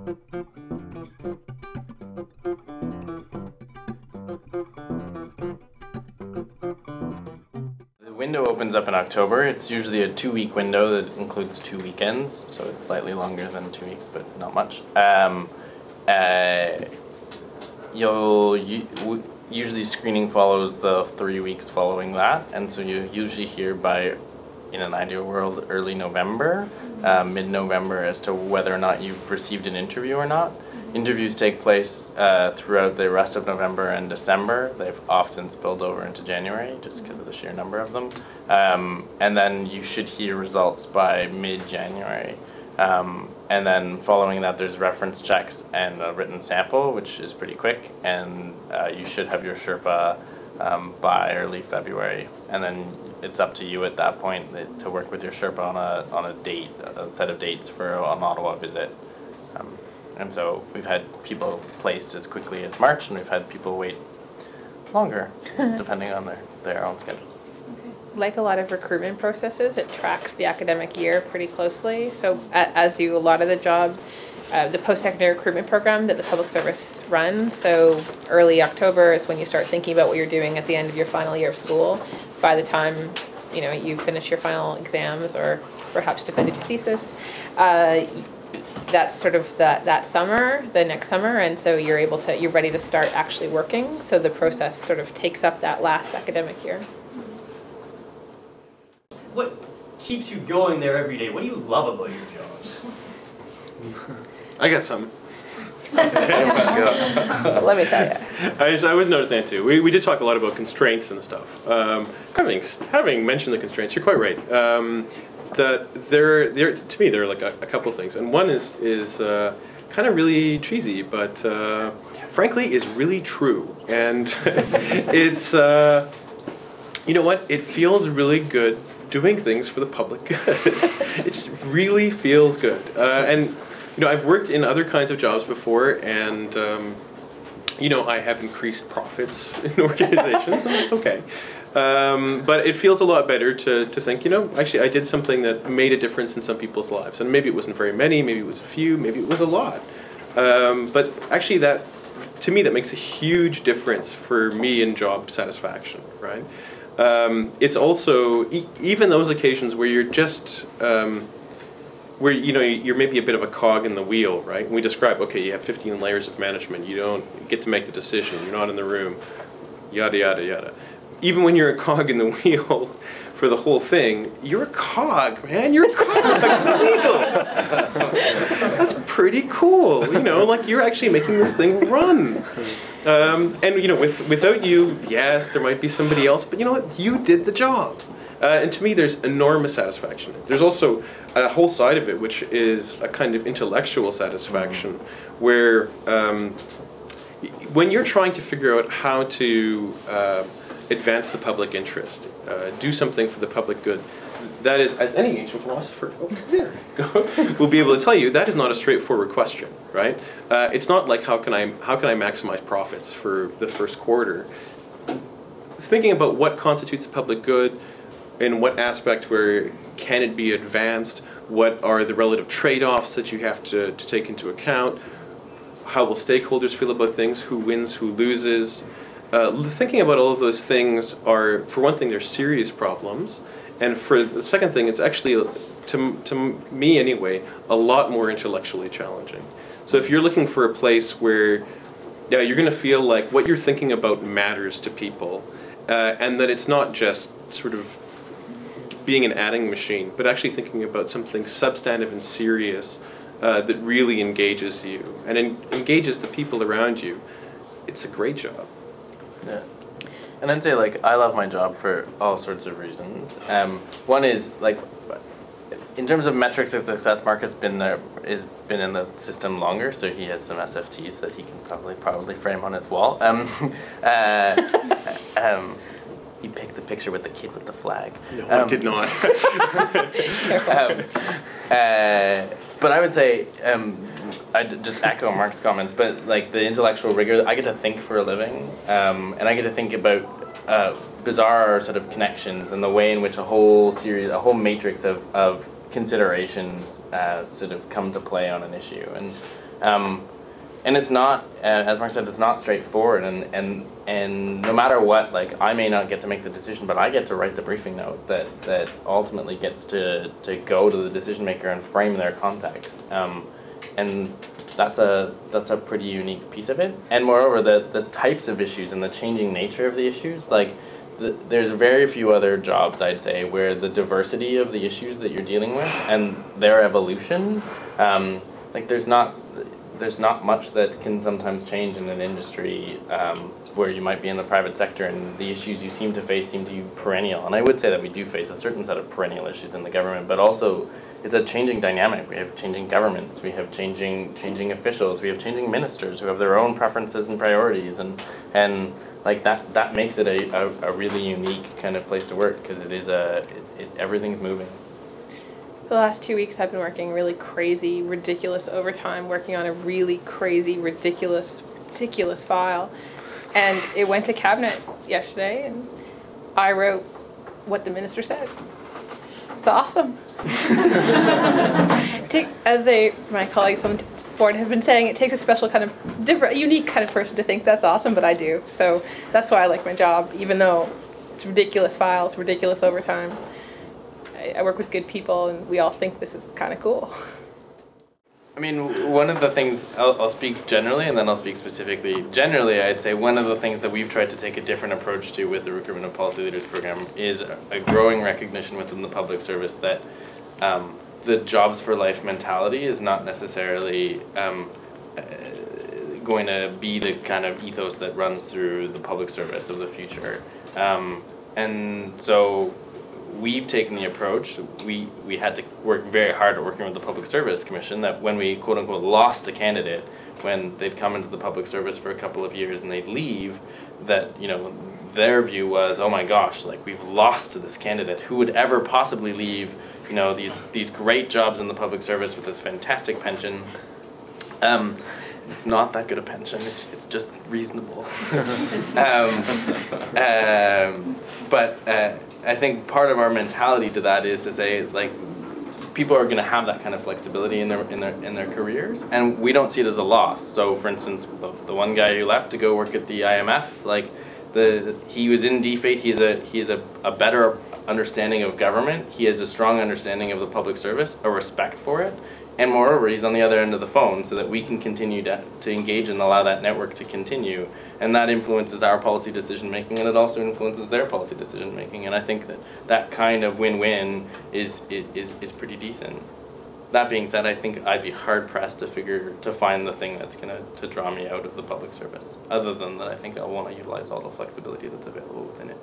The window opens up in October. It's usually a 2-week window that includes 2 weekends, so it's slightly longer than 2 weeks, but not much. Usually screening follows the 3 weeks following that, and so you usually hear by, in an ideal world, early November, mid-November, as to whether or not you've received an interview or not. Interviews take place throughout the rest of November and December. They've often spilled over into January just because of the sheer number of them. And then you should hear results by mid-January. And then following that, there's reference checks and a written sample, which is pretty quick. And you should have your Sherpa by early February. And then it's up to you at that point to work with your Sherpa on a set of dates for an Ottawa visit. And so we've had people placed as quickly as March, and we've had people wait longer, depending on their own schedules. Like a lot of recruitment processes, it tracks the academic year pretty closely. So as do a lot of the the post-secondary recruitment program that the public service runs. So early October is when you start thinking about what you're doing at the end of your final year of school. By the time you finish your final exams or perhaps defended your thesis, that's sort of that summer, the next summer, and so you're ready to start actually working. So the process sort of takes up that last academic year. What keeps you going there every day? What do you love about your jobs? I got some. Let me tell you. I was noticing that too. We did talk a lot about constraints and stuff. Having mentioned the constraints, you're quite right. That to me, there are like a couple of things, and one is kind of really cheesy, but frankly is really true, and it's you know what? It feels really good doing things for the public good. It really feels good, and I've worked in other kinds of jobs before, and I have increased profits in organizations, and that's okay. But it feels a lot better to think, actually I did something that made a difference in some people's lives. And maybe it wasn't very many, maybe it was a few, maybe it was a lot. But actually to me, that makes a huge difference for me in job satisfaction, right? It's also, even those occasions where you're just, where you're maybe a bit of a cog in the wheel, right? And we describe, okay, you have 15 layers of management, you don't get to make the decision, you're not in the room, yada, yada, yada. Even when you're a cog in the wheel for the whole thing, you're a cog, man. You're a cog in the wheel. That's pretty cool. Like you're actually making this thing run. And without you, yes, there might be somebody else, but you know what? You did the job. And to me, there's enormous satisfaction. There's also a whole side of it, which is a kind of intellectual satisfaction, where when you're trying to figure out how to advance the public interest, do something for the public good. That is, as any ancient philosopher will be able to tell you, that is not a straightforward question, right? It's not like how can I maximize profits for the first quarter. Thinking about what constitutes the public good, in what aspect where can it be advanced, what are the relative trade-offs that you have to take into account, how will stakeholders feel about things, who wins, who loses. Thinking about all of those things are, for one thing, they're serious problems, and for the second thing, it's actually, to me anyway, a lot more intellectually challenging. So if you're looking for a place where you're going to feel like what you're thinking about matters to people, and that it's not just sort of being an adding machine, but actually thinking about something substantive and serious that really engages you, and engages the people around you, it's a great job. Yeah, and I'd say I love my job for all sorts of reasons. One is in terms of metrics of success, Mark has been in the system longer, so he has some SFTs that he can probably frame on his wall. He picked the picture with the kid with the flag. No, I did not. But I would say, I just echo Mark's comments, but the intellectual rigor, I get to think for a living, and I get to think about bizarre sort of connections and the way in which a whole matrix of considerations sort of come to play on an issue, and it's not, as Mark said, it's not straightforward, and no matter what, like, I may not get to make the decision, but I get to write the briefing note that ultimately gets to go to the decision maker and frame their context, and that's a pretty unique piece of it. And moreover, the types of issues and the changing nature of the issues, like, there's very few other jobs, I'd say, where the diversity of the issues that you're dealing with and their evolution, like, there's not much that can sometimes change in an industry where you might be in the private sector, and the issues you seem to face seem to be perennial. And I would say that we do face a certain set of perennial issues in the government, but also it's a changing dynamic. We have changing governments, we have changing officials, we have changing ministers who have their own preferences and priorities, and like that makes it a really unique kind of place to work, because it is everything's moving. The last 2 weeks I've been working really crazy, ridiculous overtime, working on a really crazy, ridiculous file. And it went to cabinet yesterday, and I wrote what the minister said. It's awesome. My colleagues on the board have been saying, it takes a special kind of unique kind of person to think that's awesome, but I do. So that's why I like my job, even though it's ridiculous files, ridiculous overtime. I work with good people, and we all think this is kind of cool. I mean, one of the things, I'll speak generally and then I'll speak specifically. Generally, I'd say one of the things that we've tried to take a different approach to with the Recruitment of Policy Leaders program is a growing recognition within the public service that the jobs for life mentality is not necessarily going to be the kind of ethos that runs through the public service of the future. And so we've taken the approach, we had to work very hard at working with the Public Service Commission, that when we quote-unquote lost a candidate, when they'd come into the public service for a couple of years and they'd leave, that, you know, their view was, oh my gosh, like, we've lost this candidate. Who would ever possibly leave, you know, these great jobs in the public service with this fantastic pension? It's not that good a pension, it's just reasonable. But I think part of our mentality to that is to say, like, people are going to have that kind of flexibility in their careers, and we don't see it as a loss. So, for instance, the one guy who left to go work at the IMF, like, he was in DFATE. He has a better understanding of government. He has a strong understanding of the public service, a respect for it, and moreover, he's on the other end of the phone, so that we can continue to engage and allow that network to continue. And that influences our policy decision making, and it also influences their policy decision making. And I think that kind of win-win is pretty decent. That being said, I think I'd be hard pressed to find the thing that's going to draw me out of the public service. Other than that, I think I'll want to utilize all the flexibility that's available within it.